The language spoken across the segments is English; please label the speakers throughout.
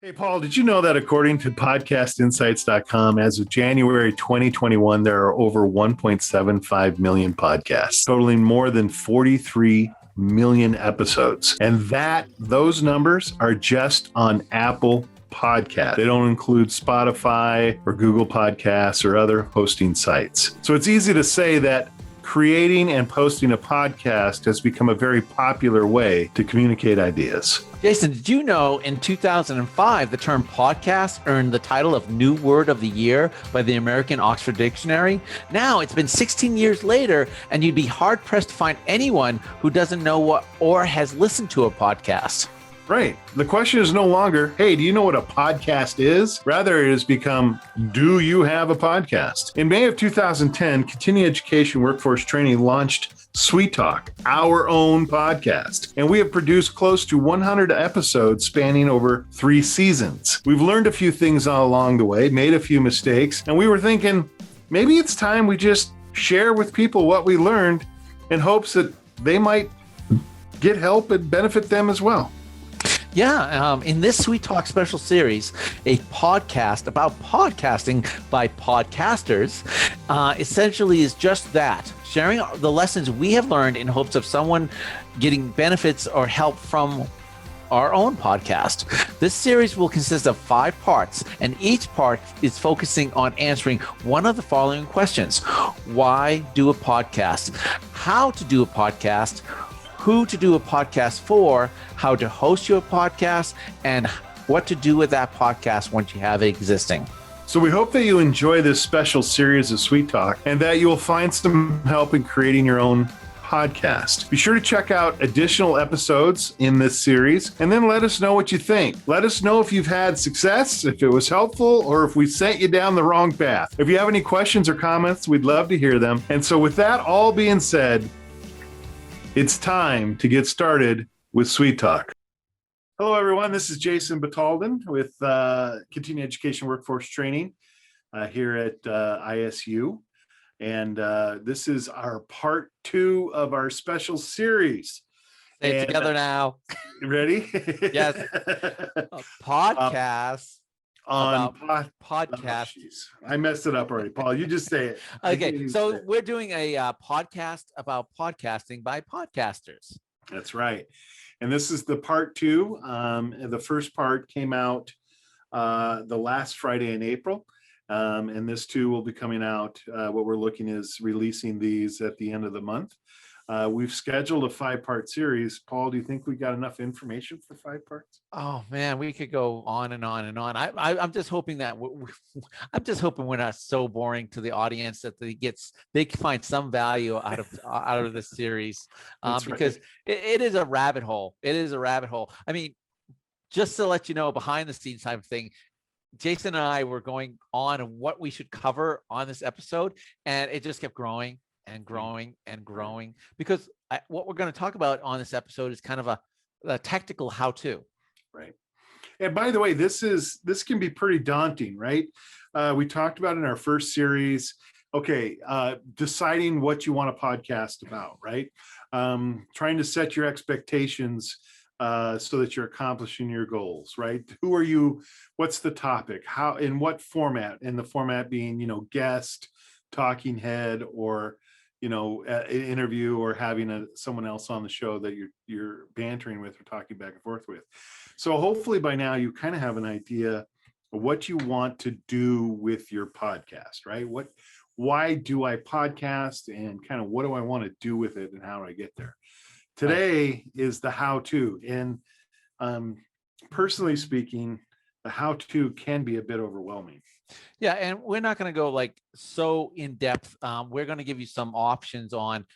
Speaker 1: Hey, Paul, did you know that according to podcastinsights.com, as of January 2021, there are over 1.75 million podcasts, totaling more than 43 million episodes. And those numbers are just on Apple Podcast. They don't include Spotify or Google Podcasts or other hosting sites. So it's easy to say that creating and posting a podcast has become a very popular way to communicate ideas.
Speaker 2: Jason, did you know in 2005, the term podcast earned the title of New Word of the Year by the American Oxford Dictionary? Now it's been 16 years later, and you'd be hard pressed to find anyone who doesn't know what or has listened to a podcast.
Speaker 1: Right. The question is no longer, hey, do you know what a podcast is? Rather, it has become, do you have a podcast? In May of 2010, Continuing Education Workforce Training launched Sweet Talk, our own podcast. And we have produced close to 100 episodes spanning over 3 seasons. We've learned a few things along the way, made a few mistakes, and we were thinking, maybe it's time we just share with people what we learned in hopes that they might get help and benefit them as well.
Speaker 2: Yeah, in this Sweet Talk special series, a podcast about podcasting by podcasters, essentially is just that, sharing the lessons we have learned in hopes of someone getting benefits or help from our own podcast. This series will consist of 5 parts, and each part is focusing on answering one of the following questions. Why do a podcast? How to do a podcast? Who to do a podcast for, how to host your podcast, and what to do with that podcast once you have it existing.
Speaker 1: So we hope that you enjoy this special series of Sweet Talk and that you will find some help in creating your own podcast. Be sure to check out additional episodes in this series and then let us know what you think. Let us know if you've had success, if it was helpful, or if we sent you down the wrong path. If you have any questions or comments, we'd love to hear them. And so with that all being said, it's time to get started with Sweet Talk. Hello, everyone. This is Jason Batalden with Continuing Education Workforce Training here at ISU. And this is our part 2 of our special series.
Speaker 2: Say it together now.
Speaker 1: Ready?
Speaker 2: Yes. A podcast.
Speaker 1: On
Speaker 2: podcast.
Speaker 1: I messed it up already, Paul. You just say it.
Speaker 2: Okay, so we're doing a podcast about podcasting by podcasters.
Speaker 1: That's right. And this is the part 2. The first part came out the last Friday in April. And this too will be coming out. What we're looking is releasing these at the end of the month. We've scheduled a 5-part series. Paul, do you think we got enough information for 5 parts?
Speaker 2: Oh man, we could go on and on and on. I'm just hoping that I'm just hoping we're not so boring to the audience that they can find some value out of this series, because right. It is a rabbit hole. It is a rabbit hole. I mean, just to let you know, behind the scenes type of thing. Jason and I were going on what we should cover on this episode, and it just kept growing and growing and growing, because what we're going to talk about on this episode is kind of a technical how-to.
Speaker 1: Right. And by the way, this can be pretty daunting, right? We talked about in our first series, deciding what you want a podcast about, right? Trying to set your expectations so that you're accomplishing your goals, right? Who are you? What's the topic? How, in what format? And the format being, guest, talking head, or an interview, or having someone else on the show that you're bantering with or talking back and forth with. So hopefully by now you kind of have an idea of what you want to do with your podcast, right? Why do I podcast, and kind of what do I want to do with it, and how do I get there? Today is the how-to, and personally speaking, the how-to can be a bit overwhelming.
Speaker 2: Yeah, and we're not going to go like so in depth. We're going to give you some options on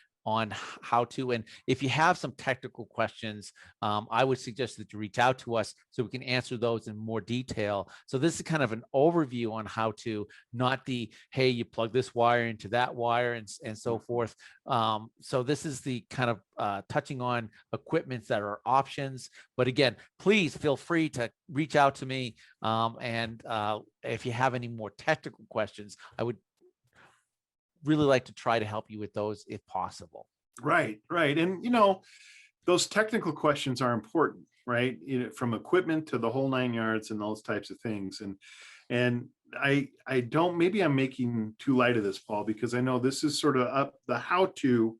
Speaker 2: how to, and if you have some technical questions, I would suggest that you reach out to us so we can answer those in more detail. So this is kind of an overview on how to, not the, hey, you plug this wire into that wire and so forth. So this is the kind of touching on equipments that are options. But again, please feel free to reach out to me. And if you have any more technical questions, I would really like to try to help you with those if possible.
Speaker 1: Right. And those technical questions are important, right? From equipment to the whole 9 yards and those types of things. And I don't, maybe I'm making too light of this, Paul, because I know this is sort of up the how to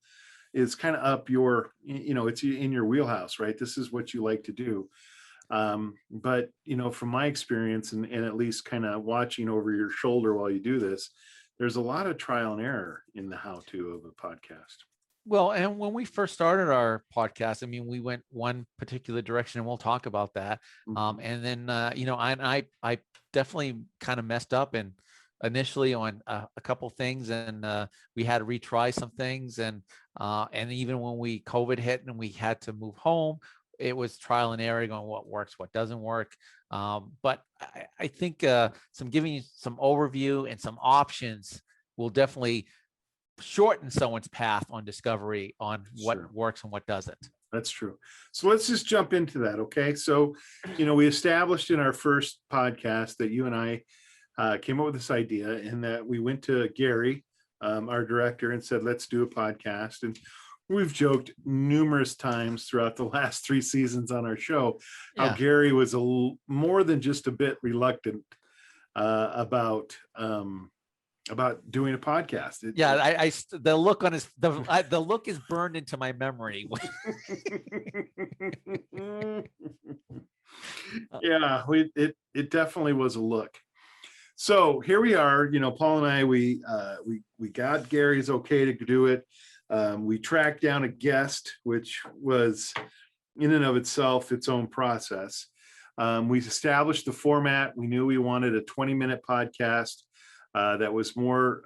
Speaker 1: is kind of up your, it's in your wheelhouse, right? This is what you like to do. But from my experience and at least kind of watching over your shoulder while you do this, there's a lot of trial and error in the how to of a podcast.
Speaker 2: Well, and when we first started our podcast, I mean, we went one particular direction, and we'll talk about that. And then, I definitely kind of messed up and initially on a couple things, and we had to retry some things, and even when COVID hit and we had to move home, it was trial and error, going what works, what doesn't work. But I think some giving you some overview and some options will definitely shorten someone's path on discovery on what
Speaker 1: Sure.
Speaker 2: works and what doesn't.
Speaker 1: That's true. So let's just jump into that. Okay. So, we established in our first podcast that you and I came up with this idea, and that we went to Gary, our director, and said, let's do a podcast. And we've joked numerous times throughout the last 3 seasons on our show how Gary was more than just a bit reluctant about doing a podcast.
Speaker 2: The look on his the look is burned into my memory.
Speaker 1: Yeah, it definitely was a look. So here we are. Paul and I, we got Gary's okay to do it. We tracked down a guest, which was in and of itself its own process. We established the format. We knew we wanted a 20-minute podcast. That was more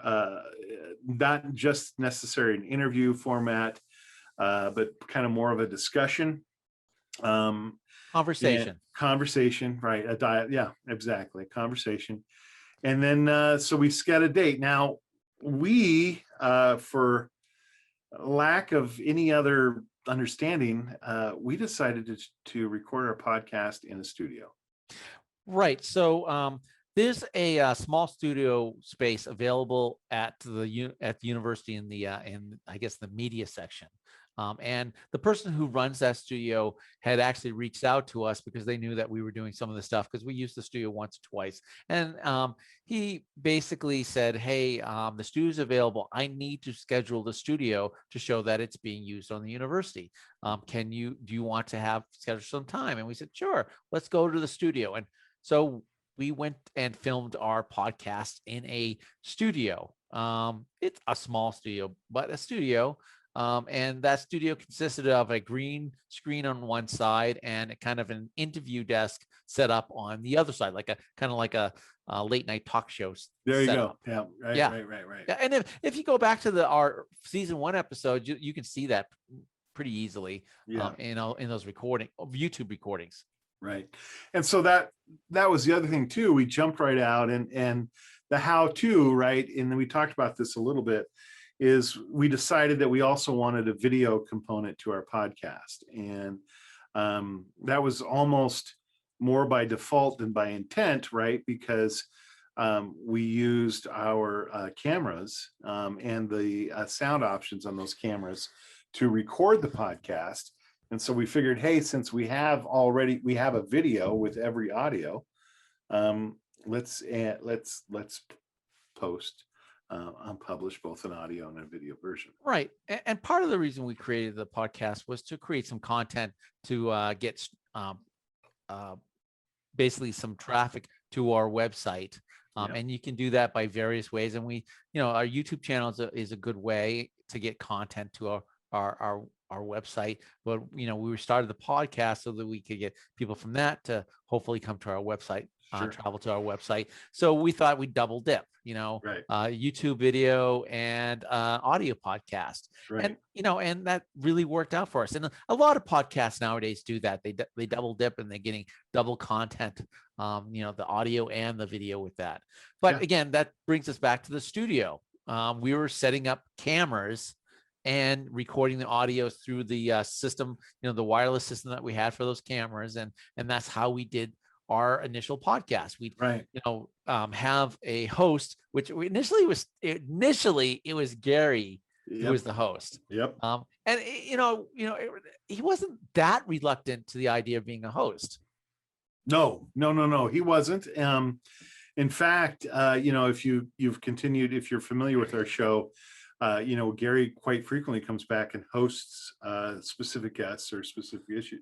Speaker 1: not just necessarily an interview format, but kind of more of a discussion. Conversation, right? A diet. Yeah, exactly. Conversation. And then, so we set a date. Now, we, for lack of any other understanding, we decided to record our podcast in the studio.
Speaker 2: Right. So, there's a small studio space available at the university in I guess the media section, and the person who runs that studio had actually reached out to us because they knew that we were doing some of the stuff, because we used the studio once or twice, and he basically said, "Hey, the studio's available. I need to schedule the studio to show that it's being used on the university. Do you want to schedule some time?" And we said, "Sure, let's go to the studio." And so we went and filmed our podcast in a studio. It's a small studio, but a studio. And that studio consisted of a green screen on one side and a kind of an interview desk set up on the other side, like a late night talk show.
Speaker 1: There you
Speaker 2: setup.
Speaker 1: go. Yeah. Right.
Speaker 2: Yeah.
Speaker 1: Right.
Speaker 2: Yeah. And if you go back to our season 1 episode, you can see that pretty easily.
Speaker 1: Yeah.
Speaker 2: In those YouTube recordings.
Speaker 1: Right. And so that was the other thing too. We jumped right out and the how to, right. And then we talked about this a little bit, is we decided that we also wanted a video component to our podcast. And that was almost more by default than by intent, right? Because we used our cameras and the sound options on those cameras to record the podcast. And so we figured, hey, since we have a video with every audio, let's post publish both an audio and a video version.
Speaker 2: Right. And part of the reason we created the podcast was to create some content to get basically some traffic to our website. And you can do that by various ways. And our YouTube channel is a good way to get content to our website. But we started the podcast so that we could get people from that to hopefully come to our website, travel to our website. So we thought we'd double dip,
Speaker 1: right.
Speaker 2: YouTube video and audio podcast.
Speaker 1: Right.
Speaker 2: And that really worked out for us. And a lot of podcasts nowadays do that. They double dip and they're getting double content, the audio and the video with that. But again, that brings us back to the studio. We were setting up cameras and recording the audio through the system, the wireless system that we had for those cameras. And that's how we did our initial podcast. We'd have a host, which initially it was Gary who was the host.
Speaker 1: Yep.
Speaker 2: And he wasn't that reluctant to the idea of being a host.
Speaker 1: No, he wasn't. In fact, if you've continued, if you're familiar with our show, Gary quite frequently comes back and hosts specific guests or specific issue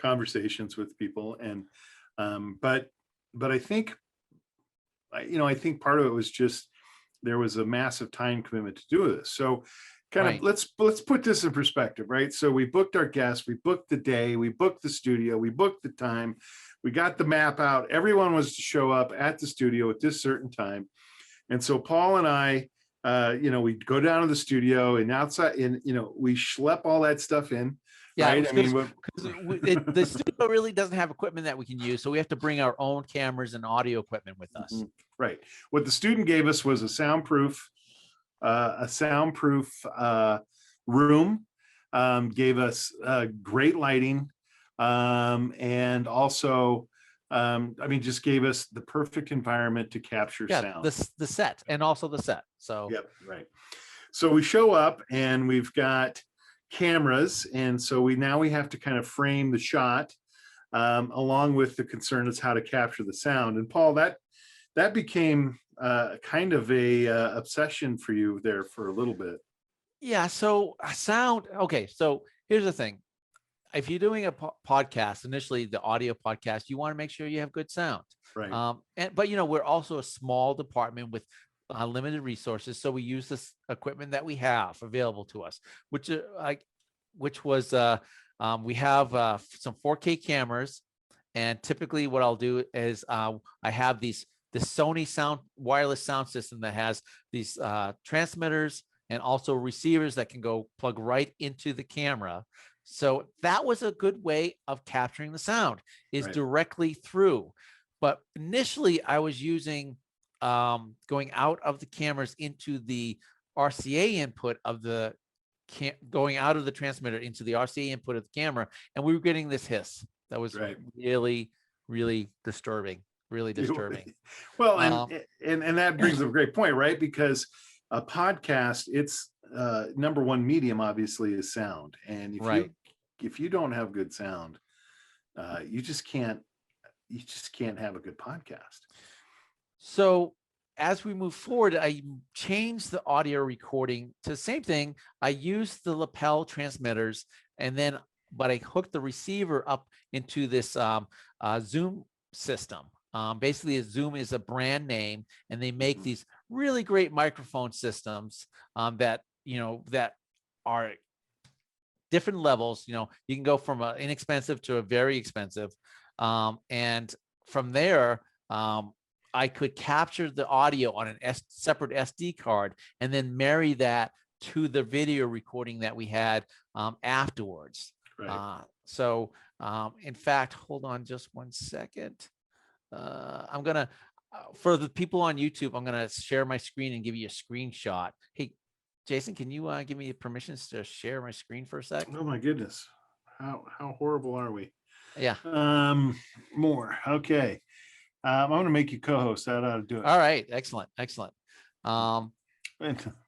Speaker 1: conversations with people. And but I think, I think part of it was just there was a massive time commitment to do this. So kind of let's put this in perspective, right? So we booked our guests, we booked the day, we booked the studio, we booked the time, we got the map out. Everyone was to show up at the studio at this certain time. And so Paul and I, we go down to the studio and outside, and we schlep all that stuff in.
Speaker 2: Yeah,
Speaker 1: right?
Speaker 2: The studio really doesn't have equipment that we can use, so we have to bring our own cameras and audio equipment with us.
Speaker 1: Right. What the student gave us was a soundproof room, gave us great lighting, and also, just gave us the perfect environment to capture sound.
Speaker 2: The set, and also the set. So
Speaker 1: yep, right. So we show up and we've got cameras, and so we have to kind of frame the shot, along with the concern is how to capture the sound. And Paul, that became kind of a obsession for you there for a little bit.
Speaker 2: Yeah. So sound. Okay. So here's the thing. If you're doing a podcast, initially the audio podcast, you want to make sure you have good sound.
Speaker 1: Right.
Speaker 2: But we're also a small department with limited resources, so we use this equipment that we have available to us, which was we have some 4K cameras, and typically what I'll do is I have the Sony wireless sound system that has these transmitters and also receivers that can go plug right into the camera. So that was a good way of capturing the sound, is directly through. But initially I was using going out of the cameras into the RCA input of the going out of the transmitter into the RCA input of the camera, and we were getting this hiss that was really, really disturbing. Really disturbing.
Speaker 1: Well, and that brings up a great point, right? Because a podcast, it's number one medium obviously is sound, and if you don't have good sound, you just can't have a good podcast.
Speaker 2: So as we move forward, I changed the audio recording to the same thing. I used the lapel transmitters, but I hooked the receiver up into this Zoom system. Basically, Zoom is a brand name, and they make these really great microphone systems that are different levels. You can go from an inexpensive to a very expensive, and from there, I could capture the audio on a separate SD card and then marry that to the video recording that we had afterwards.
Speaker 1: Right.
Speaker 2: In fact, hold on just one second. I'm gonna, for the people on YouTube, I'm gonna share my screen and give you a screenshot. Hey, Jason, can you give me permissions to share my screen for a sec?
Speaker 1: Oh my goodness, how horrible are we?
Speaker 2: Yeah.
Speaker 1: More. Okay. I'm going to make you co-host. That ought to do it.
Speaker 2: All right. Excellent.
Speaker 1: There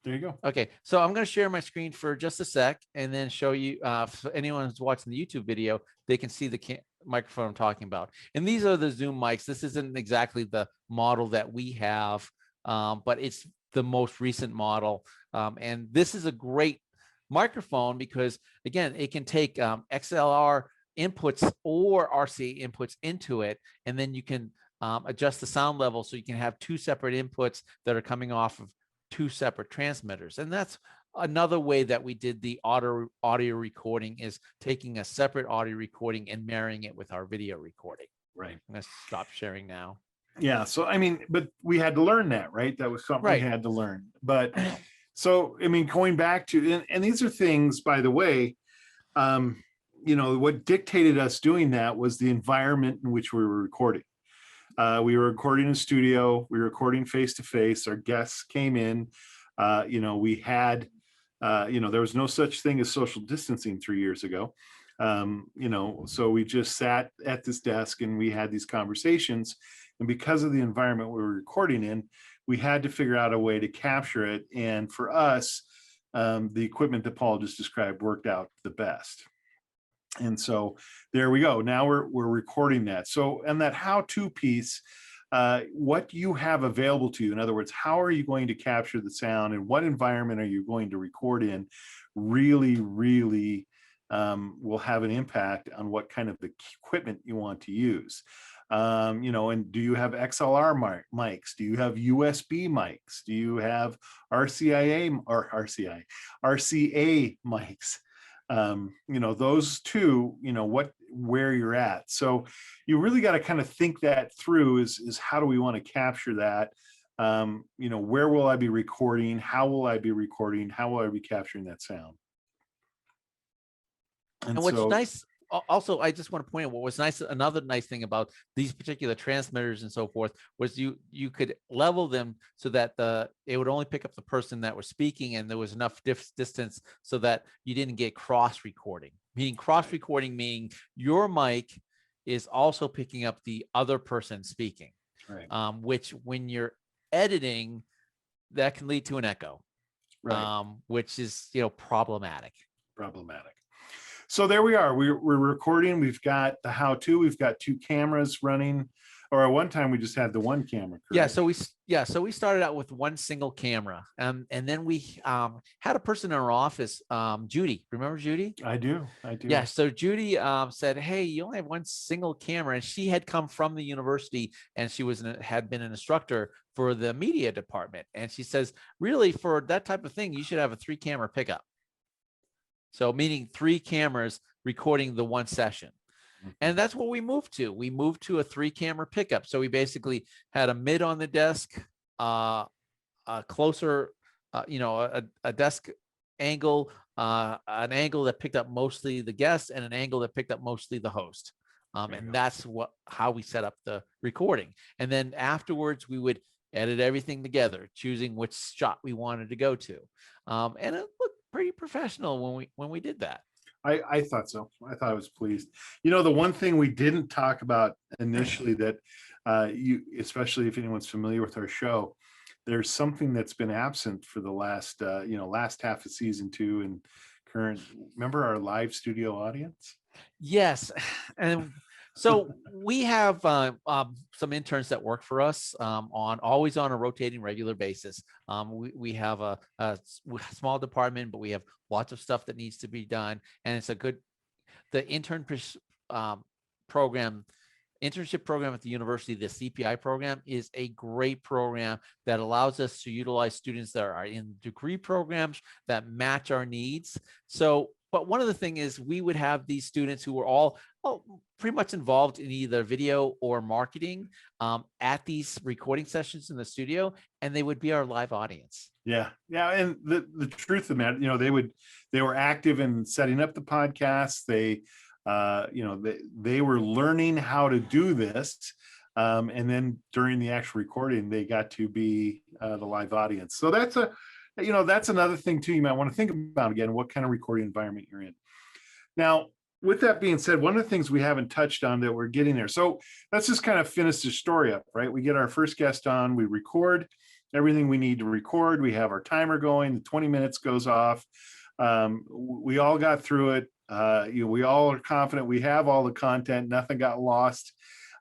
Speaker 1: you go.
Speaker 2: Okay. So I'm going to share my screen for just a sec and then show you, for anyone who's watching the YouTube video, they can see the microphone I'm talking about. And these are the Zoom mics. This isn't exactly the model that we have, but it's the most recent model. And this is a great microphone because, again, it can take XLR inputs or RCA inputs into it, and then you can adjust the sound level so you can have two separate inputs that are coming off of two separate transmitters. And that's another way that we did the audio recording, is taking a separate audio recording and marrying it with our video recording.
Speaker 1: Right.
Speaker 2: I'm going to stop sharing now.
Speaker 1: Yeah. So, but we had to learn that, right? That was something we had to learn. But so, going back to, and these are things, by the way, what dictated us doing that was the environment in which we were recording. We were recording in studio, we were recording face to face. Our guests came in, we had, there was no such thing as social distancing 3 years ago. So we just sat at this desk and we had these conversations. And because of the environment we were recording in, we had to figure out a way to capture it. And for us, the equipment that Paul just described worked out the best. And so there we go. Now we're recording that. So, and that how-to piece, what you have available to you. In other words, how are you going to capture the sound and what environment are you going to record in really, really will have an impact on what kind of equipment you want to use. And do you have XLR mics? Do you have USB mics? Do you have RCA mics? Those two, where you're at. So you really got to kind of think that through is how do we want to capture that? Where will I be recording? How will I be recording? How will I be capturing that sound?
Speaker 2: And what's nice, also, I just want to point out what was nice. Another nice thing about these particular transmitters and so forth was you could level them so that it would only pick up the person that was speaking, and there was enough distance so that you didn't get cross recording. Meaning cross recording, meaning your mic is also picking up the other person speaking,
Speaker 1: right.
Speaker 2: Which when you're editing, that can lead to an echo,
Speaker 1: right.
Speaker 2: Which is problematic.
Speaker 1: So there we are. We're recording. We've got the how-to. We've got 2 cameras running, or at one time we just had the 1 camera. Correct?
Speaker 2: So we started out with 1 single camera, and then we had a person in our office, Judy. Remember Judy?
Speaker 1: I do.
Speaker 2: Yeah. So Judy said, "Hey, you only have 1 single camera," and she had come from the university, and she had been an instructor for the media department, and she says, "Really, for that type of thing, you should have a 3-camera pickup." So meaning 3 cameras recording the 1 session. And that's what we moved to. We moved to a 3-camera pickup. So we basically had a mid on the desk, a closer, a desk angle, an angle that picked up mostly the guest, and an angle that picked up mostly the host. And that's how we set up the recording. And then afterwards, we would edit everything together, choosing which shot we wanted to go to. And it looked pretty professional when we did that.
Speaker 1: I thought so. I thought I was pleased. The one thing we didn't talk about initially that especially if anyone's familiar with our show, there's something that's been absent for the last half of season 2 and current. Remember our live studio audience?
Speaker 2: Yes, and so we have some interns that work for us always on a rotating regular basis. We have a small department, but we have lots of stuff that needs to be done, and it's the internship program at the university. The CPI program is a great program that allows us to utilize students that are in degree programs that match our needs. But one of the things is we would have these students who were all pretty much involved in either video or marketing at these recording sessions in the studio, and they would be our live audience.
Speaker 1: Yeah. And the truth of the matter, they were active in setting up the podcast. They were learning how to do this. And then during the actual recording, they got to be the live audience. So that's another thing too you might want to think about, again, what kind of recording environment you're in. Now, with that being said, one of the things we haven't touched on that we're getting there. So let's just kind of finish the story up, right? We get our first guest on, we record everything we need to record. We have our timer going, the 20 minutes goes off. We all got through it. We all are confident we have all the content, nothing got lost.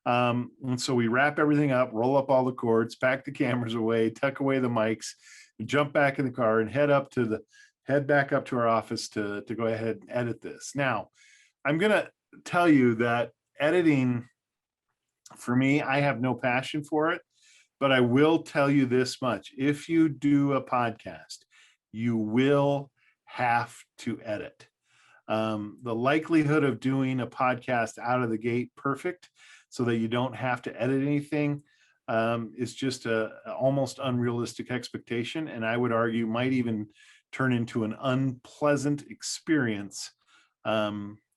Speaker 1: And so we wrap everything up, roll up all the cords, pack the cameras away, tuck away the mics, jump back in the car and head back up to our office to go ahead and edit this. Now, I'm going to tell you that editing, for me, I have no passion for it, but I will tell you this much. If you do a podcast, you will have to edit. The likelihood of doing a podcast out of the gate perfect so that you don't have to edit anything is just a almost unrealistic expectation, and I would argue might even turn into an unpleasant experience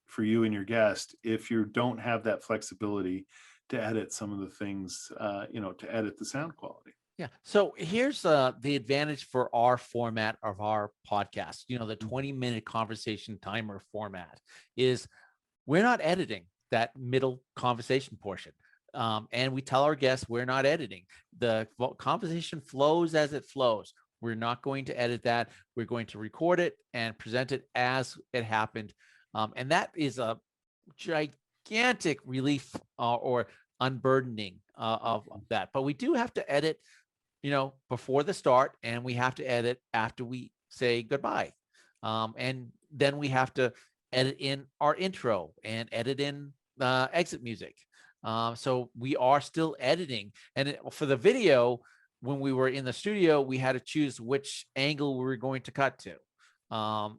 Speaker 1: for you and your guest if you don't have that flexibility to edit some of the things, to edit the sound quality.
Speaker 2: Yeah. So here's the advantage for our format of our podcast. The 20-minute conversation timer format is we're not editing that middle conversation portion. And we tell our guests we're not editing. The conversation flows as it flows. We're not going to edit that. We're going to record it and present it as it happened. And that is a gigantic relief or unburdening of that. But we do have to edit, before the start, and we have to edit after we say goodbye. And then we have to edit in our intro and edit in exit music. So we are still editing. And for the video, when we were in the studio, we had to choose which angle we were going to cut to.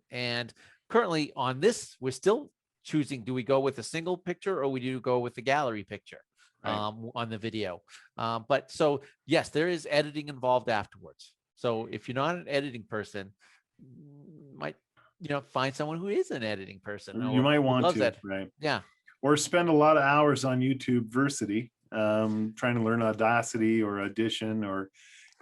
Speaker 2: And currently on this, we're still choosing, do we go with a single picture or we do go with the gallery picture on the video? But so, yes, there is editing involved afterwards. So if you're not an editing person, might, find someone who is an editing person.
Speaker 1: You might want to,
Speaker 2: that.
Speaker 1: right?
Speaker 2: Yeah.
Speaker 1: Or spend a lot of hours on YouTube Versity, trying to learn Audacity or Audition or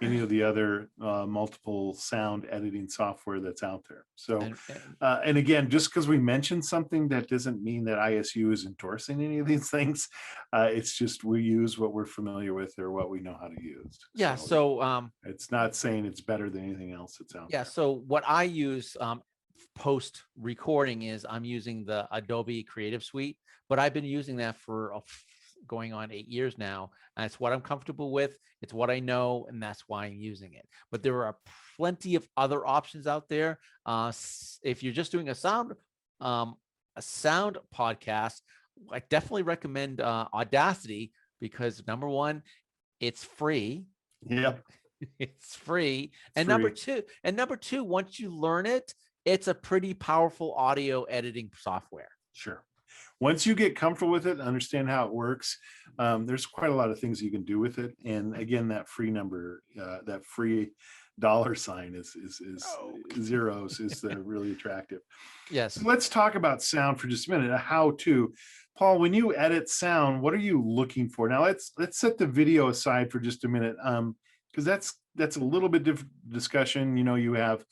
Speaker 1: any of the other multiple sound editing software that's out there. So, and again, just because we mentioned something, that doesn't mean that ISU is endorsing any of these things. It's just we use what we're familiar with or what we know how to use.
Speaker 2: Yeah. So
Speaker 1: it's not saying it's better than anything else that's out there.
Speaker 2: Yeah. So what I use post recording is I'm using the Adobe Creative Suite, but I've been using that for going on 8 years now. And it's what I'm comfortable with. It's what I know, and that's why I'm using it. But there are plenty of other options out there. If you're just doing a sound podcast, I definitely recommend Audacity because number one, it's free.
Speaker 1: Yep.
Speaker 2: It's free. And number two, once you learn it, it's a pretty powerful audio editing software.
Speaker 1: Sure. Once you get comfortable with it, understand how it works, there's quite a lot of things you can do with it. And again, that free number, that free $sign is zeros is really attractive.
Speaker 2: Yes.
Speaker 1: So let's talk about sound for just a minute. How to, Paul, when you edit sound, what are you looking for? Now let's set the video aside for just a minute, because that's a little bit different discussion. You have.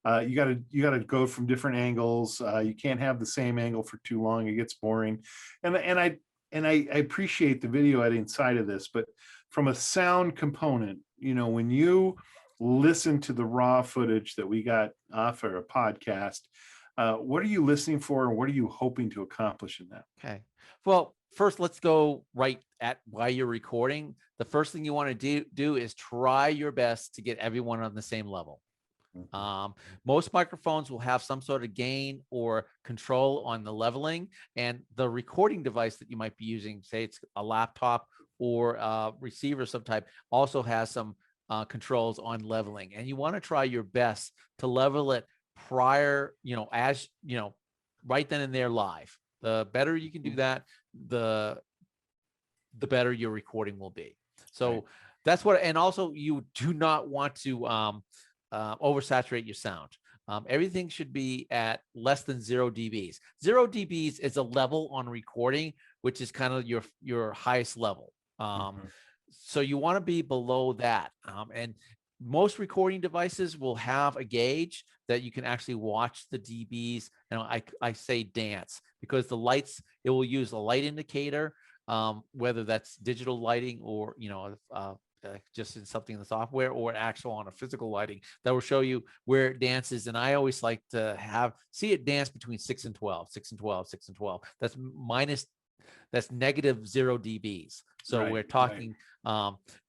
Speaker 1: You got to go from different angles. You can't have the same angle for too long; it gets boring. And I appreciate the video editing side of this, but from a sound component, when you listen to the raw footage that we got off of a podcast, what are you listening for, and what are you hoping to accomplish in that?
Speaker 2: Okay. Well, first, let's go right at while you're recording. The first thing you want to do is try your best to get everyone on the same level. Most microphones will have some sort of gain or control on the leveling, and the recording device that you might be using, say it's a laptop or a receiver of some type, also has some controls on leveling. And you want to try your best to level it prior, right then and there live. The better you can do that, the better your recording will be. So that's what, and also you do not want to oversaturate your sound. Everything should be at less than 0 dBs. 0 dBs is a level on recording, which is kind of your highest level. So you want to be below that. And most recording devices will have a gauge that you can actually watch the dBs. And I say dance because the lights, it will use a light indicator, whether that's digital lighting or, just in something in the software or actual on a physical lighting that will show you where it dances. And I always like to see it dance between 6 and 12, 6 and 12, 6 and 12. That's negative 0 dBs. So we're talking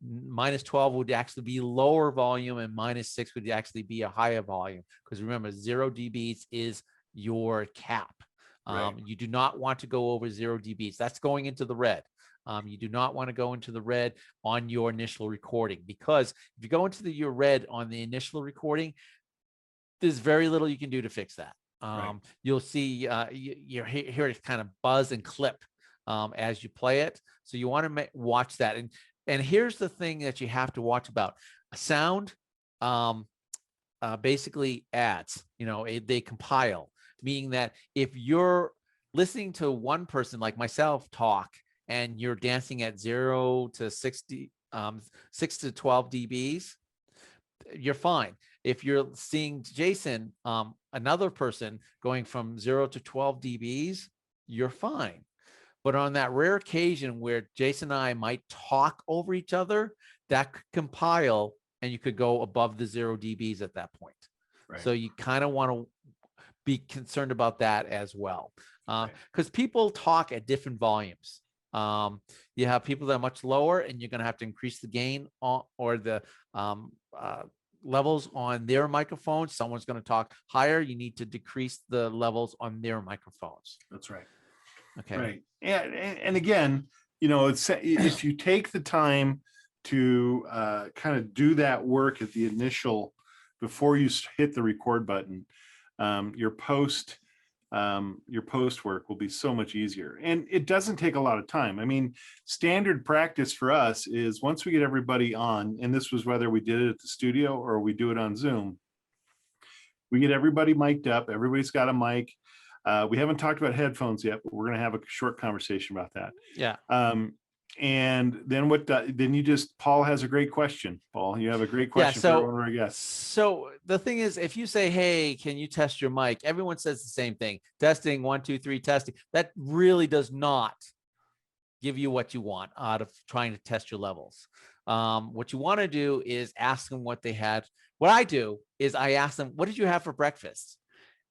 Speaker 2: minus 12 would actually be lower volume and minus 6 would actually be a higher volume. Because remember, 0 dBs is your cap. You do not want to go over 0 dBs. That's going into the red. You do not want to go into the red on your initial recording, because if you go into your red on the initial recording, there's very little you can do to fix that. You'll see you hear it kind of buzz and clip as you play it. So you want to watch that. And here's the thing that you have to watch about a sound. Basically adds, they compile, meaning that if you're listening to one person like myself talk and you're dancing at 0 to 60, 6 to 12 dBs, you're fine. If you're seeing Jason, another person going from 0 to 12 dBs, you're fine. But on that rare occasion where Jason and I might talk over each other, that could compile and you could go above the 0 dBs at that point.
Speaker 1: Right.
Speaker 2: So you kind of want to be concerned about that as well, because people talk at different volumes. You have people that are much lower, and you're going to have to increase the gain or the levels on their microphones. Someone's going to talk higher. You need to decrease the levels on their microphones.
Speaker 1: That's right.
Speaker 2: Okay.
Speaker 1: Right. And again, it's if you take the time to kind of do that work at the initial, before you hit the record button, your post work will be so much easier, and it doesn't take a lot of time. I mean, standard practice for us is once we get everybody on, and this was whether we did it at the studio or we do it on Zoom, we get everybody mic'd up. Everybody's got a mic. We haven't talked about headphones yet, but we're going to have a short conversation about that.
Speaker 2: Yeah.
Speaker 1: And then Paul has a great question. Paul, you have a great question for one of our guests.
Speaker 2: So the thing is, if you say, hey, can you test your mic? Everyone says the same thing. Testing, 1, 2, 3, testing. That really does not give you what you want out of trying to test your levels. What you want to do is ask them what they had. What I do is I ask them, what did you have for breakfast?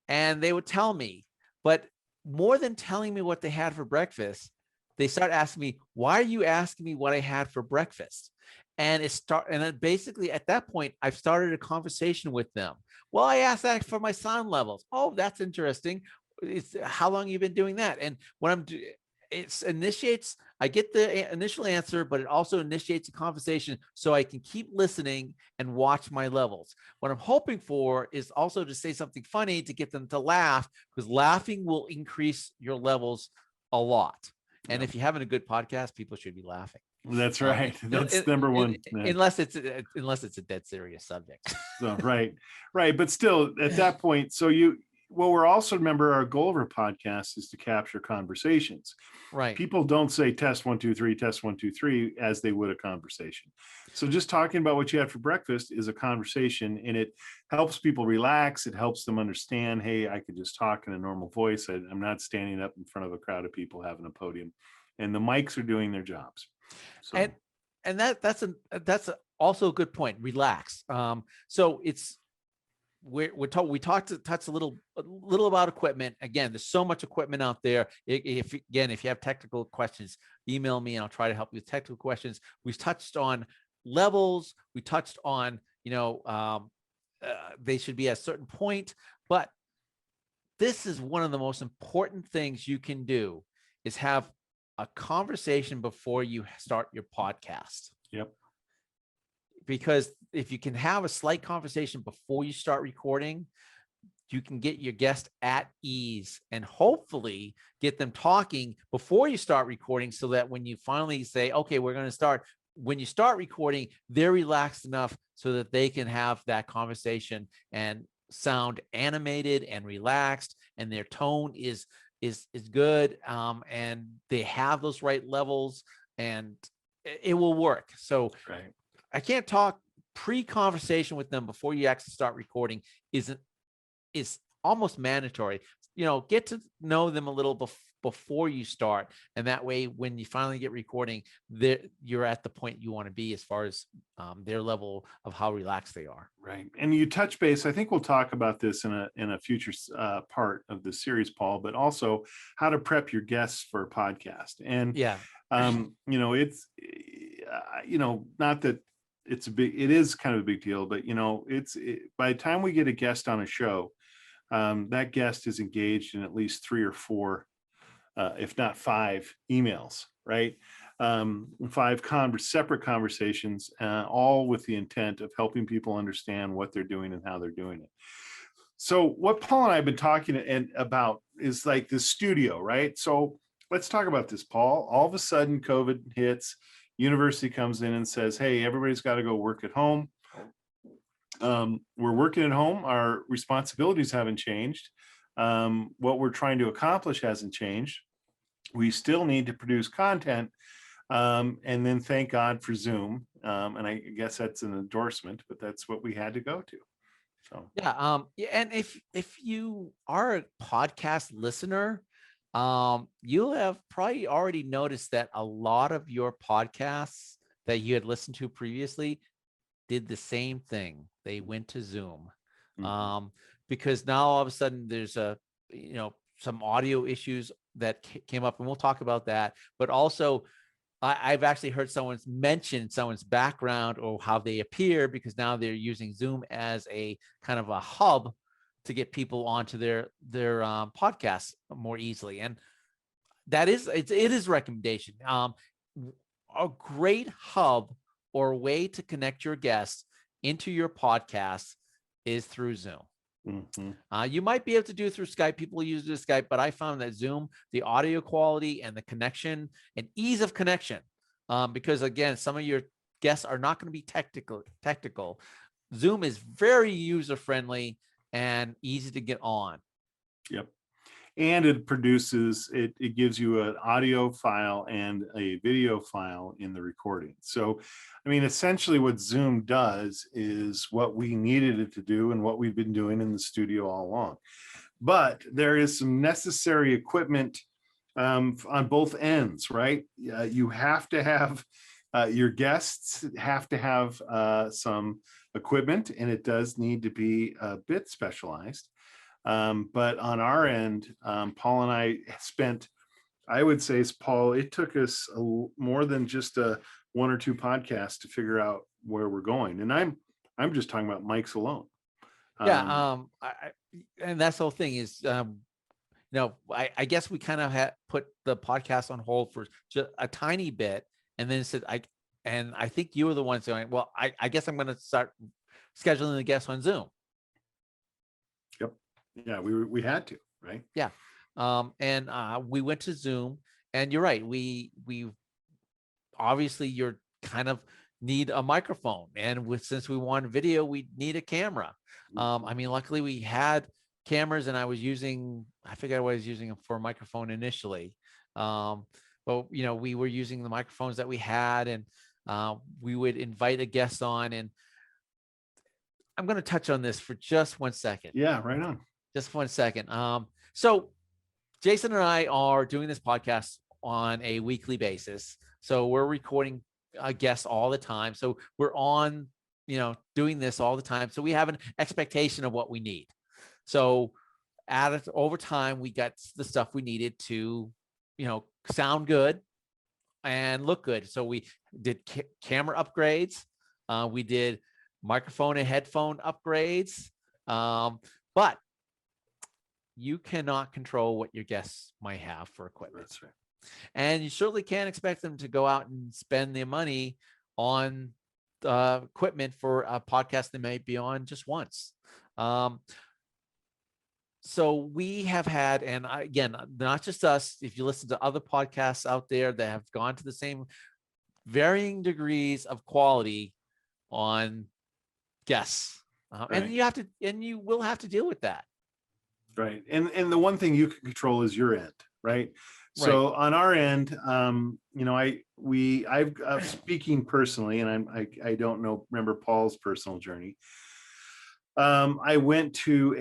Speaker 2: And they would tell me, but more than telling me what they had for breakfast, they start asking me, why are you asking me what I had for breakfast? And then basically at that point, I've started a conversation with them. Well, I asked that for my sound levels. Oh, that's interesting. How long have you been doing that? And what I get the initial answer, but it also initiates a conversation so I can keep listening and watch my levels. What I'm hoping for is also to say something funny to get them to laugh, because laughing will increase your levels a lot. And if you're having a good podcast, people should be laughing.
Speaker 1: That's right. That's number one.
Speaker 2: Unless it's a dead serious subject.
Speaker 1: So, right. But still, at that point, we're also, remember, our goal of our podcast is to capture conversations.
Speaker 2: Right.
Speaker 1: People don't say test 1, 2, 3, test 1, 2, 3 as they would a conversation. So just talking about what you had for breakfast is a conversation, and it helps people relax. It helps them understand, hey, I could just talk in a normal voice. I'm not standing up in front of a crowd of people having a podium, and the mics are doing their jobs. So.
Speaker 2: And that's also a good point. Relax. So it's. We touched a little about equipment. Again, there's so much equipment out there. If you have technical questions, email me and I'll try to help you with technical questions. We've touched on levels. We touched on, they should be at a certain point, but this is one of the most important things you can do is have a conversation before you start your podcast.
Speaker 1: Yep.
Speaker 2: Because if you can have a slight conversation before you start recording, you can get your guest at ease and hopefully get them talking before you start recording, so that when you finally say, okay, we're going to start, when you start recording, they're relaxed enough so that they can have that conversation and sound animated and relaxed, and their tone is good, and they have those right levels, and it will work. So
Speaker 1: right.
Speaker 2: I can't talk pre-conversation with them before you actually start recording is almost mandatory. Get to know them a little before you start, and that way when you finally get recording, you're at the point you want to be as far as their level of how relaxed they are.
Speaker 1: Right. And you touch base. I think we'll talk about this in a future part of the series, Paul, but also how to prep your guests for a podcast. And
Speaker 2: yeah,
Speaker 1: it's not that it is kind of a big deal, but by the time we get a guest on a show, that guest is engaged in at least 3 or 4, if not 5 emails, right? 5 separate conversations, all with the intent of helping people understand what they're doing and how they're doing it. So what Paul and I have been talking about is like the studio, right? So let's talk about this, Paul. All of a sudden, COVID hits. University comes in and says, hey, everybody's got to go work at home. We're working at home. Our responsibilities haven't changed. What we're trying to accomplish hasn't changed. We still need to produce content. And then thank God for Zoom. And I guess that's an endorsement, but that's what we had to go to. So
Speaker 2: yeah. And if you are a podcast listener, you'll have probably already noticed that a lot of your podcasts that you had listened to previously did the same thing. They went to Zoom,
Speaker 1: Mhm.
Speaker 2: because now all of a sudden there's some audio issues that came up, and we'll talk about that. But also, I've actually heard someone's mention someone's background or how they appear, because now they're using Zoom as a kind of a hub to get people onto their podcasts more easily. And that is it is a recommendation. A great hub or way to connect your guests into your podcast is through Zoom.
Speaker 1: Mhm.
Speaker 2: You might be able to do it through Skype. People use this Skype, but I found that Zoom, the audio quality and the connection and ease of connection, because again, some of your guests are not going to be technical. Zoom is very user friendly and easy to get on.
Speaker 1: Yep. And it gives you an audio file and a video file in the recording. So, I mean, essentially what Zoom does is what we needed it to do and what we've been doing in the studio all along. But there is some necessary equipment on both ends, right? You have to have your guests have to have some equipment, and it does need to be a bit specialized. But on our end, Paul and I spent, I would say, Paul, it took us more than just a one or two podcasts to figure out where we're going. And I'm just talking about mics alone.
Speaker 2: Yeah. And that's the whole thing is, I guess we kind of had put the podcast on hold for just a tiny bit, and then said, I think you were the ones going, well, I guess I'm going to start scheduling the guests on Zoom.
Speaker 1: Yep. Yeah, we had to, right?
Speaker 2: Yeah. And we went to Zoom, and you're right. We obviously you're kind of need a microphone, and since we want video, we need a camera. I mean, luckily we had cameras, and I forget what I was using for a microphone initially. But we were using the microphones that we had, and we would invite a guest on. And I'm going to touch on this for just 1 second.
Speaker 1: Yeah, right on.
Speaker 2: Just 1 second. So Jason and I are doing this podcast on a weekly basis. So we're recording guests all the time. So we're on, doing this all the time. So we have an expectation of what we need. So over time, we got the stuff we needed to, sound good and look good. So we did camera upgrades. We did microphone and headphone upgrades. But you cannot control what your guests might have for equipment.
Speaker 1: That's right.
Speaker 2: And you certainly can't expect them to go out and spend their money on equipment for a podcast they might be on just once. So we have had, and again, not just us, if you listen to other podcasts out there that have gone to the same varying degrees of quality on guests.
Speaker 1: Right.
Speaker 2: And you will have to deal with that.
Speaker 1: Right. And the one thing you can control is your end, right? So on our end, I'm speaking personally, and I don't remember Paul's personal journey. I went to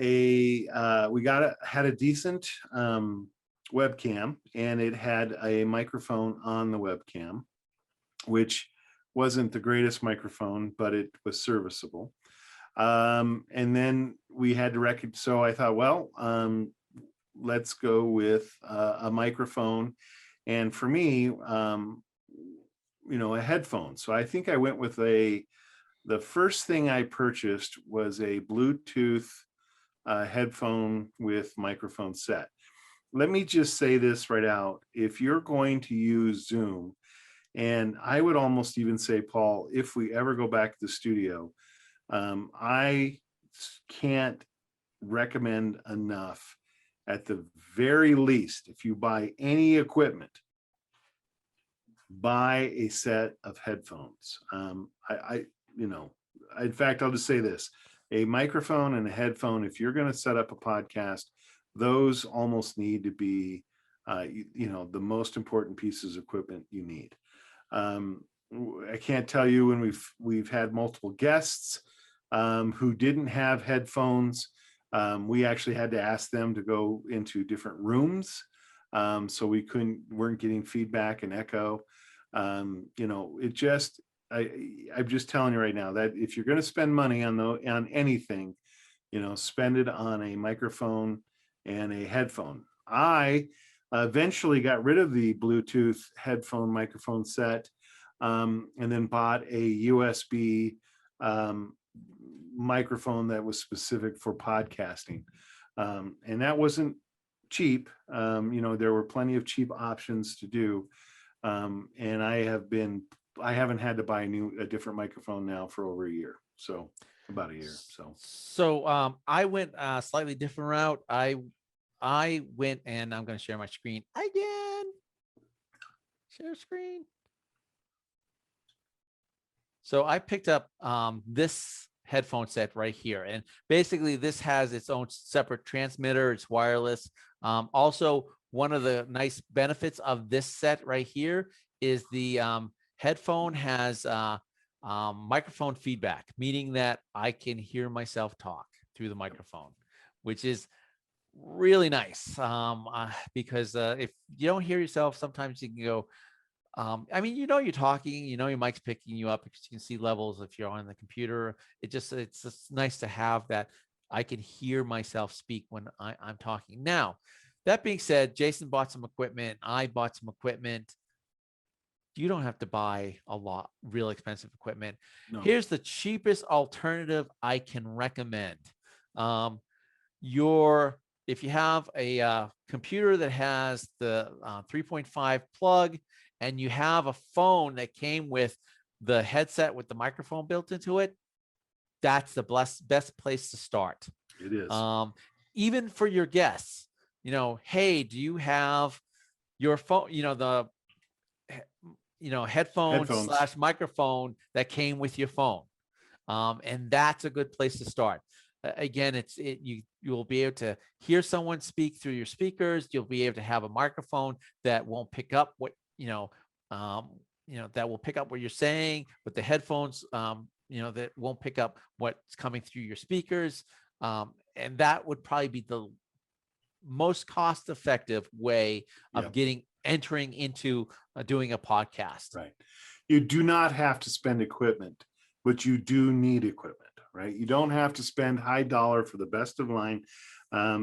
Speaker 1: had a decent webcam, and it had a microphone on the webcam, which wasn't the greatest microphone, but it was serviceable. And then we had to so I thought, well, let's go with a microphone, and for me, a headphone. So I think I went with the first thing I purchased was a Bluetooth headphone with microphone set. Let me just say this right out. If you're going to use Zoom, and I would almost even say, Paul, if we ever go back to the studio, I can't recommend enough. At the very least, if you buy any equipment, buy a set of headphones. In fact, I'll just say this: a microphone and a headphone. If you're going to set up a podcast, those almost need to be, the most important pieces of equipment you need. I can't tell you when we've had multiple guests who didn't have headphones. We actually had to ask them to go into different rooms, so we weren't getting feedback and echo. I'm just telling you right now that if you're going to spend money on anything, spend it on a microphone and a headphone. I eventually got rid of the Bluetooth headphone microphone set, and then bought a USB microphone that was specific for podcasting. And that wasn't cheap. There were plenty of cheap options to do. And I haven't had to buy a different microphone now for over a year. So about a year.
Speaker 2: So I went a slightly different route. I went, and I'm going to share my screen again. Share screen. So I picked up this headphone set right here, and basically this has its own separate transmitter. It's wireless. Also, one of the nice benefits of this set right here is the headphone has microphone feedback, meaning that I can hear myself talk through the microphone, which is really nice. Because if you don't hear yourself, sometimes you can go, you're talking, your mic's picking you up because you can see levels if you're on the computer. It's just nice to have that. I can hear myself speak when I'm talking. Now, that being said, Jason bought some equipment. I bought some equipment. You don't have to buy a lot, real expensive equipment. No. Here's the cheapest alternative I can recommend. If you have a computer that has the 3.5 plug, and you have a phone that came with the headset with the microphone built into it, that's the best place to start.
Speaker 1: It is.
Speaker 2: Even for your guests, hey, do you have your phone, headphones / microphone that came with your phone? And that's a good place to start. Again, you'll be able to hear someone speak through your speakers. You'll be able to have a microphone that won't pick up what that will pick up what you're saying, but the headphones, that won't pick up what's coming through your speakers. And that would probably be the most cost-effective way of entering into doing a podcast.
Speaker 1: Right. You do not have to spend equipment, but you do need equipment, right? You don't have to spend high dollar for the best of line, but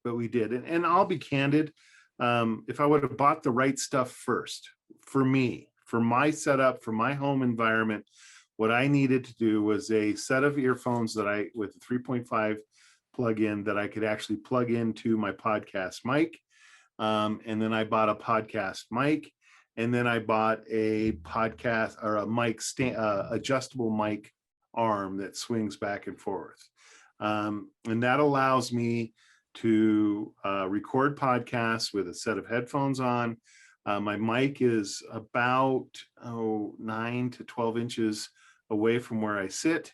Speaker 1: we did. And I'll be candid. If I would have bought the right stuff first, for me, for my setup, for my home environment, what I needed to do was a set of earphones with a 3.5 plug-in that I could actually plug into my podcast mic. And then I bought a podcast mic, and then I bought a podcast or a mic adjustable mic arm that swings back and forth. And that allows me to record podcasts with a set of headphones on. My mic is about 9 to 12 inches away from where I sit.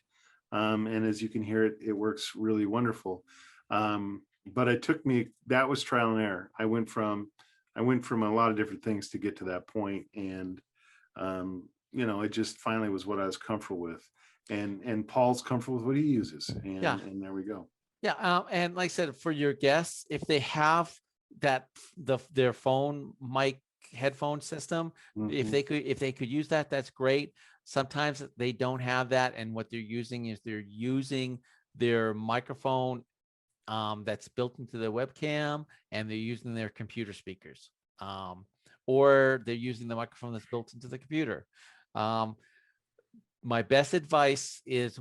Speaker 1: And as you can hear, it works really wonderful. But that was trial and error. I went from a lot of different things to get to that point. And, it just finally was what I was comfortable with. And Paul's comfortable with what he uses. And there we go.
Speaker 2: Yeah. And like I said, for your guests, if they have their phone mic headphone system, if they could use that, that's great. Sometimes they don't have that. And what they're using their microphone that's built into the webcam, and they're using their computer speakers, or they're using the microphone that's built into the computer. My best advice is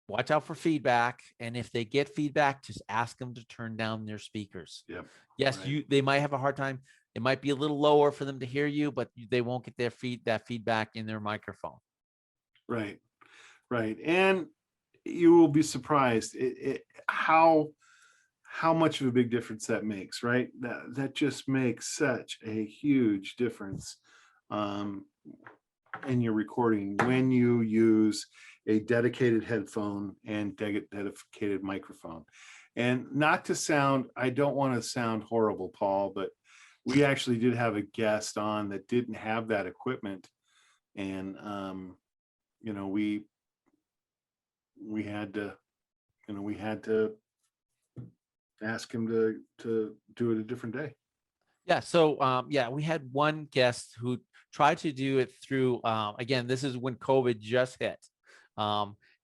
Speaker 2: watch out for feedback. And if they get feedback, just ask them to turn down their speakers.
Speaker 1: Yep.
Speaker 2: Yes, right. They might have a hard time. It might be a little lower for them to hear you, but they won't get that feedback in their microphone.
Speaker 1: Right. Right. And you will be surprised how much of a big difference that makes, right? That just makes such a huge difference in your recording when you use a dedicated headphone and dedicated microphone. And I don't want to sound horrible, Paul, but we actually did have a guest on that didn't have that equipment. And, we had to ask him to do it a different day.
Speaker 2: Yeah. So, we had one guest who tried to do it through, again, this is when COVID just hit.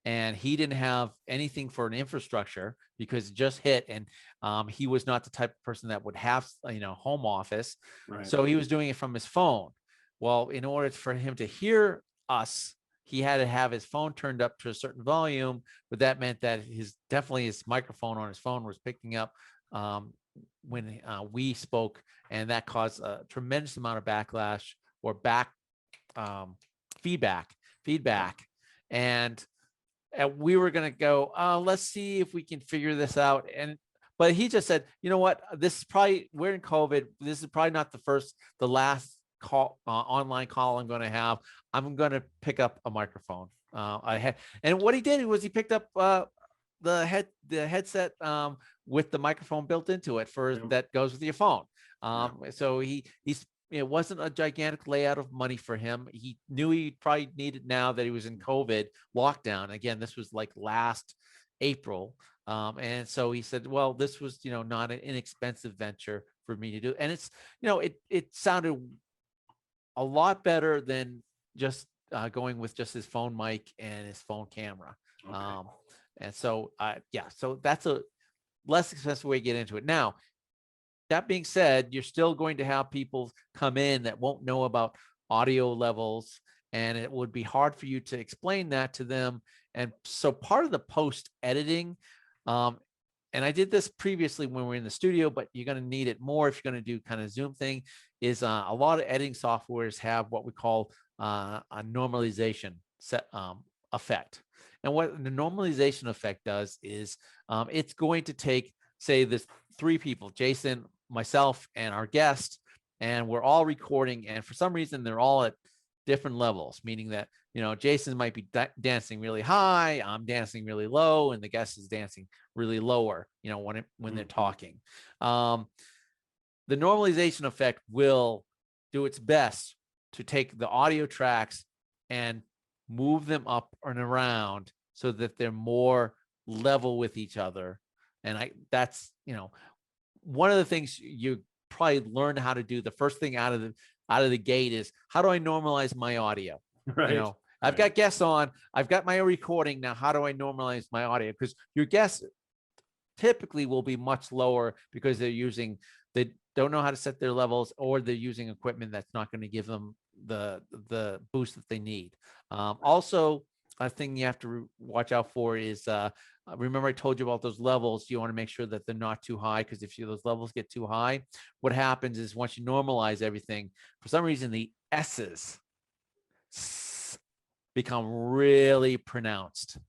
Speaker 2: And he didn't have anything for an infrastructure because it just hit. And he was not the type of person that would have, home office.
Speaker 1: Right.
Speaker 2: So he was doing it from his phone. Well, in order for him to hear us, he had to have his phone turned up to a certain volume, but that meant that his microphone on his phone was picking up when we spoke, and that caused a tremendous amount of backlash or feedback, and we were going to go, let's see if we can figure this out. But he just said, you know what, we're in COVID. This is probably not the last call, online call I'm going to have. I'm going to pick up a microphone. And what he did was he picked up the headset with the microphone built into it that goes with your phone. So it wasn't a gigantic layout of money for him. He knew he probably needed now that he was in COVID lockdown. Again, this was like last April. And so he said, well, this was, not an inexpensive venture for me to do. And it's, it sounded a lot better than just going with just his phone mic and his phone camera. Okay. And so, so that's a less expensive way to get into it. Now, that being said, you're still going to have people come in that won't know about audio levels, and it would be hard for you to explain that to them. And so part of the post editing, and I did this previously when we were in the studio, but you're going to need it more if you're going to do kind of Zoom thing, is a lot of editing softwares have what we call a normalization effect. And what the normalization effect does is it's going to take, say, this 3 people, Jason, myself, and our guest, and we're all recording. And for some reason, they're all at different levels, meaning that, Jason might be dancing really high, I'm dancing really low, and the guest is dancing really lower, when they're talking. The normalization effect will do its best to take the audio tracks and move them up and around so that they're more level with each other. And that's, one of the things you probably learn how to do. The first thing out of the gate is, how do I normalize my audio?
Speaker 1: Right.
Speaker 2: I've got guests on, I've got my recording. Now, how do I normalize my audio? Because your guests typically will be much lower because they don't know how to set their levels, or they're using equipment that's not going to give them the boost that they need. Also, a thing you have to watch out for is, remember I told you about those levels. You want to make sure that they're not too high, because if those levels get too high, what happens is once you normalize everything, for some reason the S's become really pronounced,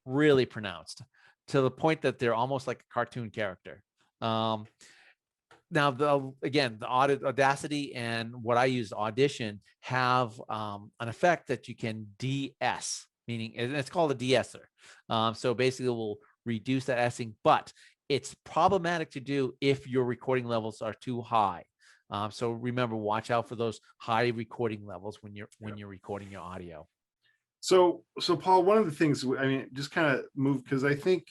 Speaker 2: to the point that they're almost like a cartoon character. Now, the Audacity and what I use, Audition, have an effect that you can de-ess, meaning, and it's called a de-esser. So basically, it will reduce that essing, but it's problematic to do if your recording levels are too high. So remember, watch out for those high recording levels when you're recording your audio.
Speaker 1: So Paul, one of the things, just kind of move, because I think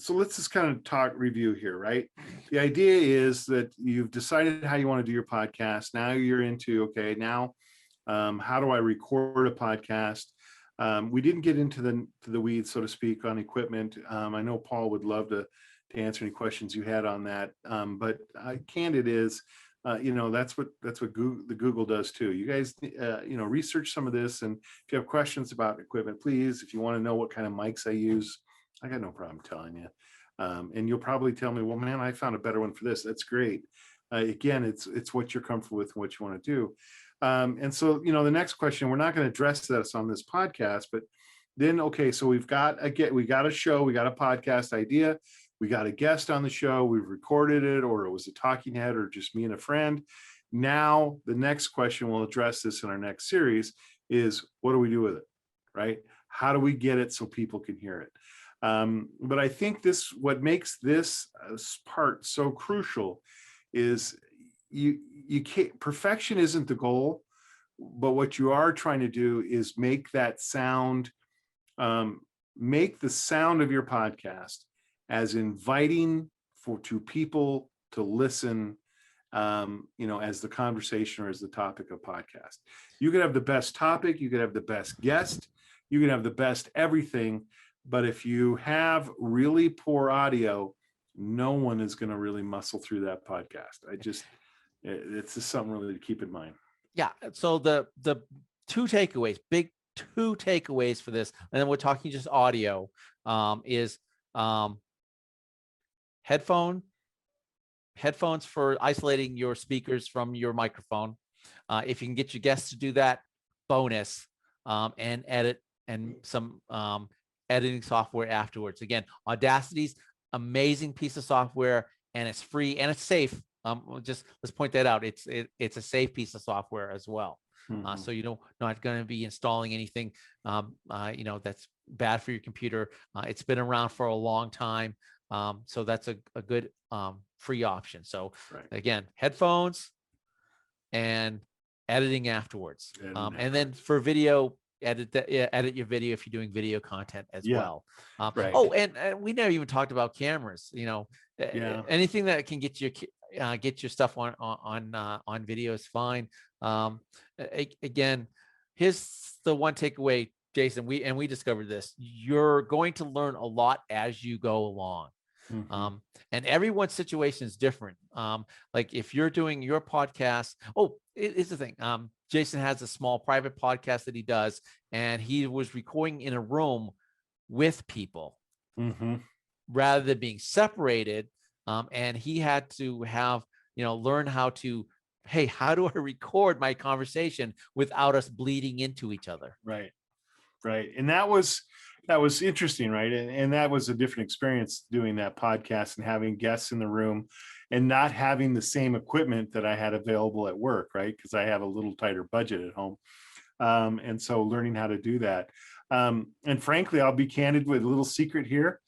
Speaker 1: so let's just kind of review here, right? The idea is that you've decided how you want to do your podcast. Now you're into, okay, now how do I record a podcast? We didn't get into the weeds, so to speak, on equipment. I know Paul would love to answer any questions you had on that. But candid is, that's what the Google does too. You guys, research some of this, and if you have questions about equipment, please. If you want to know what kind of mics I use, I got no problem telling you. And you'll probably tell me, well, man, I found a better one for this. That's great. Again, it's what you're comfortable with and what you want to do. And so, the next question, we're not going to address this on this podcast, but then, okay, so we got a show, we got a podcast idea, we got a guest on the show, we've recorded it, or it was a talking head, or just me and a friend. Now, the next question, we'll address this in our next series, is what do we do with it, right? How do we get it so people can hear it? But I think what makes this part so crucial is you can't, perfection isn't the goal, but what you are trying to do is make that sound, make the sound of your podcast as inviting to people to listen as the conversation or as the topic of podcast. You could have the best topic, you could have the best guest, you could have the best everything, but if you have really poor audio, no one is going to really muscle through that podcast. It's just something really to keep in mind.
Speaker 2: Yeah. So the big two takeaways for this, and then we're talking just audio, is headphones for isolating your speakers from your microphone. If you can get your guests to do that, bonus, and edit and some editing software afterwards. Again, Audacity's amazing piece of software, and it's free and it's safe. Just let's point that out. It's a safe piece of software as well. So you not going to be installing anything that's bad for your computer. It's been around for a long time. So that's a good free option. So again, headphones and editing afterwards. And then for video, edit your video if you're doing video content as well. Oh, and we never even talked about cameras. Anything that can get your stuff on video is fine. Again, here's the one takeaway, Jason. We discovered this. You're going to learn a lot as you go along. And everyone's situation is different. Like if you're doing your podcast, it's the thing. Jason has a small private podcast that he does, and he was recording in a room with people rather than being separated. And he had to have, learn how to, hey, how do I record my conversation without us bleeding into each other?
Speaker 1: Right. And that was interesting, right? And that was a different experience doing that podcast and having guests in the room and not having the same equipment that I had available at work, right? Because I have a little tighter budget at home. And so learning how to do that. And frankly, I'll be candid with a little secret here.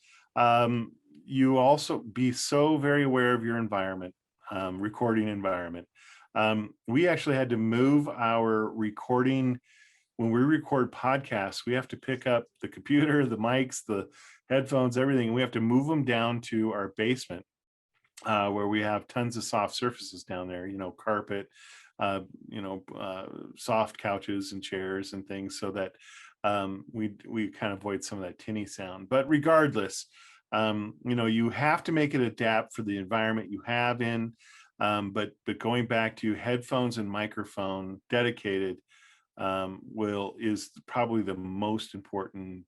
Speaker 1: You also be so very aware of your environment, recording environment. We actually had to move our recording. When we record podcasts, we have to pick up the computer, the mics, the headphones, everything. And we have to move them down to our basement where we have tons of soft surfaces down there, carpet, soft couches and chairs and things, so that we kind of avoid some of that tinny sound. But regardless, you have to make it adapt for the environment you have in. But going back to headphones and microphone dedicated is probably the most important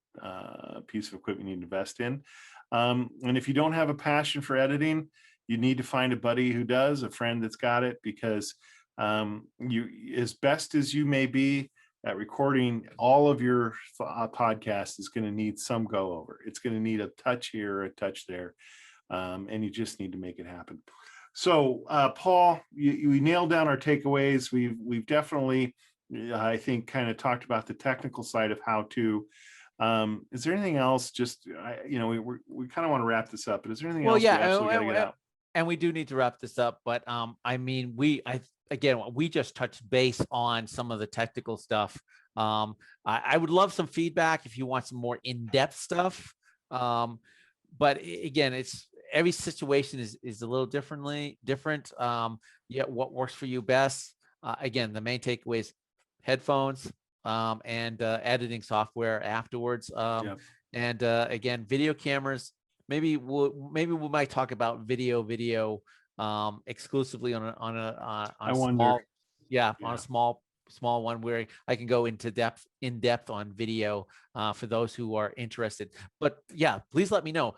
Speaker 1: piece of equipment you need to invest in. And if you don't have a passion for editing, you need to find a buddy who does, a friend that's got it, because you, as best as you may be at recording, all of your podcast is going to need some go over. It's going to need a touch here, a touch there, and you just need to make it happen. So, Paul, we nailed down our takeaways. We've definitely, I think, kind of talked about the technical side of how to. Is there anything else? Just we kind of want to wrap this up, but is there anything else?
Speaker 2: And we do need to wrap this up. But we just touched base on some of the technical stuff. I would love some feedback if you want some more in-depth stuff. But again, it's every situation is a little different. What works for you best? Again, the main takeaway is headphones and editing software afterwards. And again, video cameras. Maybe we might talk about video exclusively on a small one where I can go in depth on video for those who are interested. But yeah, please let me know.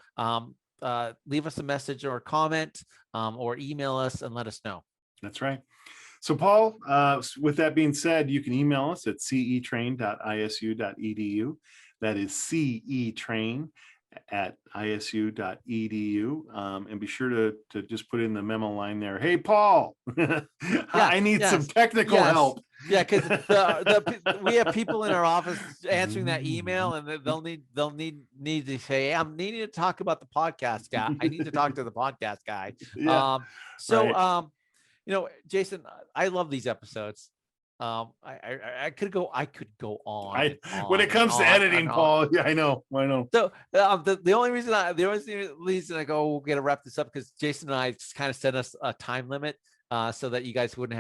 Speaker 2: Leave us a message or a comment or email us and let us know.
Speaker 1: That's right. So Paul, with that being said, you can email us at cetrain.isu.edu. That is cetrain@isu.edu. And be sure to just put in the memo line there. Hey, Paul, I need some technical help.
Speaker 2: Yeah, because we have people in our office answering that email, and they'll need to say, I'm needing to talk about the podcast guy. I need to talk to the podcast guy. Jason, I love these episodes. I could go on.
Speaker 1: When it comes to editing, Paul, I know.
Speaker 2: So the only reason I go, we're gonna wrap this up because Jason and I just kind of set us a time limit. so that you guys wouldn't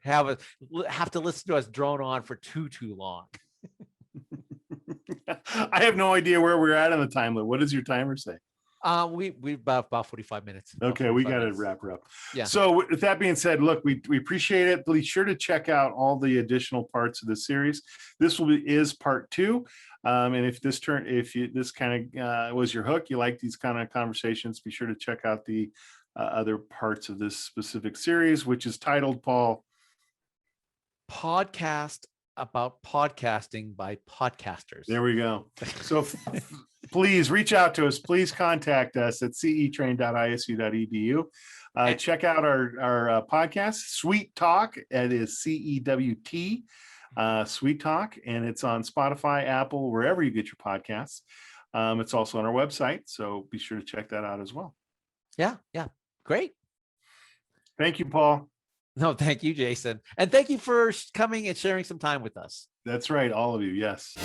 Speaker 2: have to listen to us drone on for too long.
Speaker 1: I have no idea where we're at on the time limit. What does your timer say?
Speaker 2: We about 45 minutes.
Speaker 1: Okay, we got to wrap her up.
Speaker 2: Yeah.
Speaker 1: So with that being said, look, we appreciate it. Be sure to check out all the additional parts of the series. This is part 2. And if this kind of was your hook, you like these kind of conversations, be sure to check out the other parts of this specific series, which is titled, Paul,
Speaker 2: Podcast About Podcasting by Podcasters.
Speaker 1: There we go. So please reach out to us. Please contact us at cetrain.isu.edu. Check out our podcast, Sweet Talk. It is CEWT, Sweet Talk, and it's on Spotify, Apple, wherever you get your podcasts. It's also on our website, so be sure to check that out as well.
Speaker 2: Yeah, great.
Speaker 1: Thank you, Paul.
Speaker 2: No, thank you, Jason. And thank you for coming and sharing some time with us.
Speaker 1: That's right, all of you. Yes.